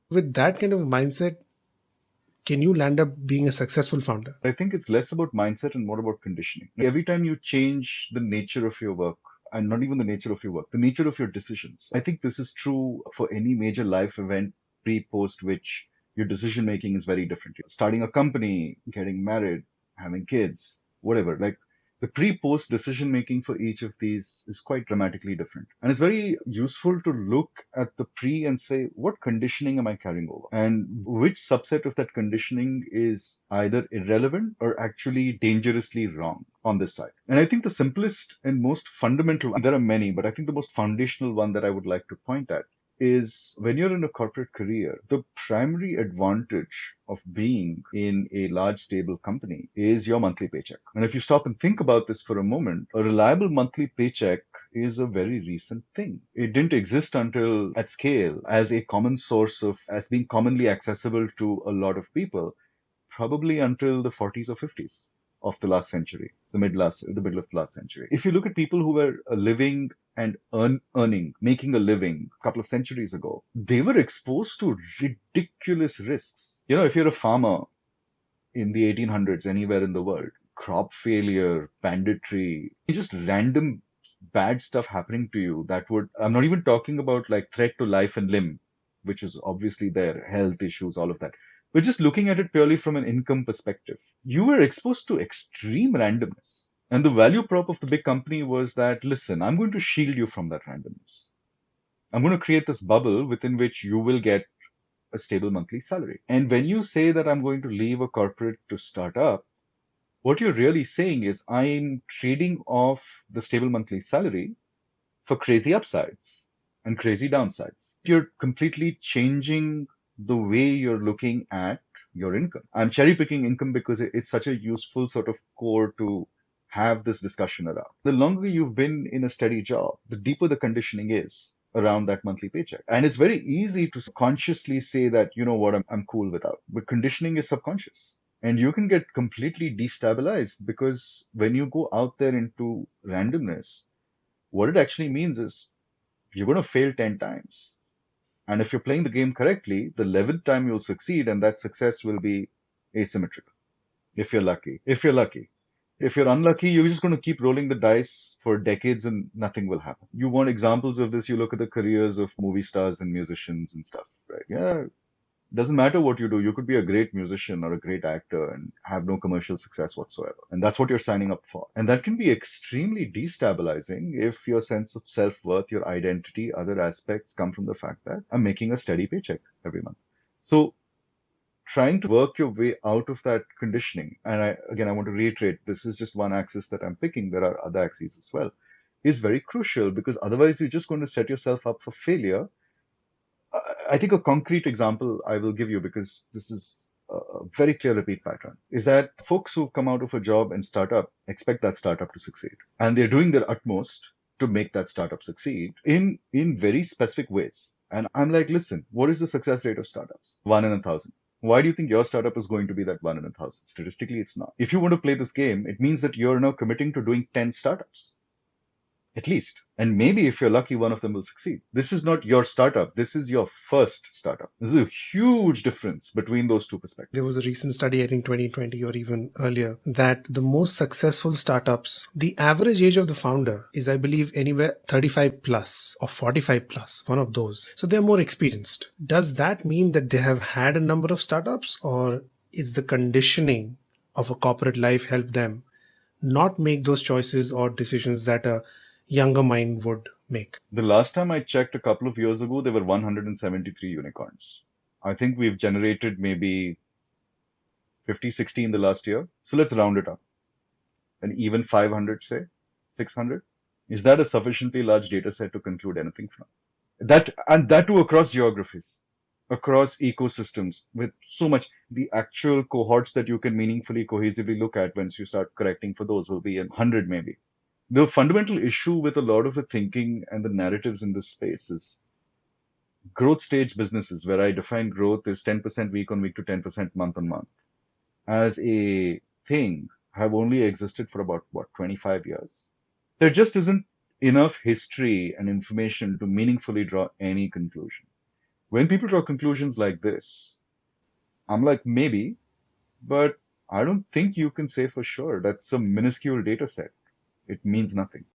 With that kind of mindset, can you land up being a successful founder? I think it's less about mindset and more about conditioning. Every time you change the nature of your work, and not even the nature of your work, the nature of your decisions. I think this is true for any major life event, pre, post, which your decision making is very different. Starting a company, getting married, having kids, whatever. Like the pre, post decision making for each of these is quite dramatically different. And it's very useful to look at the pre and say, what conditioning am I carrying over? And which subset of that conditioning is either irrelevant or actually dangerously wrong on this side. And I think the simplest and most fundamental, there are many, but I think the most foundational one that I would like to point at is when you're in a corporate career, the primary advantage of being in a large stable company is your monthly paycheck. And if you stop and think about this for a moment, a reliable monthly paycheck is a very recent thing. It didn't exist until at scale as a common source of, as being commonly accessible to a lot of people, probably until the 40s or 50s of the last century, the middle of the last century. If you look at people who were living and earning, making a living a couple of centuries ago, they were exposed to ridiculous risks. If you're a farmer in the 1800s anywhere in the world, crop failure, banditry, just random bad stuff happening to you that would, I'm not even talking about like threat to life and limb, which is obviously there, health issues, all of that. We're just looking at it purely from an income perspective. You were exposed to extreme randomness. And the value prop of the big company was that, listen, I'm going to shield you from that randomness. I'm going to create this bubble within which you will get a stable monthly salary. And when you say that I'm going to leave a corporate to start up, what you're really saying is I'm trading off the stable monthly salary for crazy upsides and crazy downsides. You're completely changing the way you're looking at your income. I'm cherry picking income because it's such a useful sort of core to have this discussion around. The longer you've been in a steady job, the deeper the conditioning is around that monthly paycheck. And it's very easy to consciously say that, you know what, I'm cool without. But conditioning is subconscious. And you can get completely destabilized because when you go out there into randomness, what it actually means is you're going to fail 10 times. And if you're playing the game correctly, the 11th time you'll succeed, and that success will be asymmetrical if you're lucky. If you're lucky. If you're unlucky, you're just going to keep rolling the dice for decades and nothing will happen. You want examples of this, you look at the careers of movie stars and musicians and stuff, right? Yeah, doesn't matter what you do. You could be a great musician or a great actor and have no commercial success whatsoever. And that's what you're signing up for. And that can be extremely destabilizing if your sense of self-worth, your identity, other aspects come from the fact that I'm making a steady paycheck every month. So trying to work your way out of that conditioning, and I want to reiterate, this is just one axis that I'm picking. There are other axes as well, is very crucial because otherwise you're just going to set yourself up for failure. I think a concrete example I will give you, because this is a very clear repeat pattern, is that folks who've come out of a job and startup expect that startup to succeed. And they're doing their utmost to make that startup succeed in very specific ways. And I'm like, listen, what is the success rate of startups? 1 in 1,000. Why do you think your startup is going to be that 1 in 1,000? Statistically, it's not. If you want to play this game, it means that you're now committing to doing 10 startups at least. And maybe if you're lucky, one of them will succeed. This is not your startup. This is your first startup. There's a huge difference between those two perspectives. There was a recent study, I think 2020 or even earlier, that the most successful startups, the average age of the founder is, I believe, anywhere 35 plus or 45 plus, one of those. So they're more experienced. Does that mean that they have had a number of startups, or is the conditioning of a corporate life help them not make those choices or decisions that a younger mind would make? The last time I checked a couple of years ago, there were 173 unicorns. I think we've generated maybe 50, 60 in the last year. So let's round it up. And even 500, say, 600. Is that a sufficiently large data set to conclude anything from? That too across geographies, across ecosystems, with so much. The actual cohorts that you can meaningfully, cohesively look at once you start correcting for those will be in 100 maybe. The fundamental issue with a lot of the thinking and the narratives in this space is growth stage businesses, where I define growth as 10% week on week to 10% month on month, as a thing, have only existed for about, 25 years. There just isn't enough history and information to meaningfully draw any conclusion. When people draw conclusions like this, I'm like, maybe, but I don't think you can say for sure. That's a minuscule data set. It means nothing.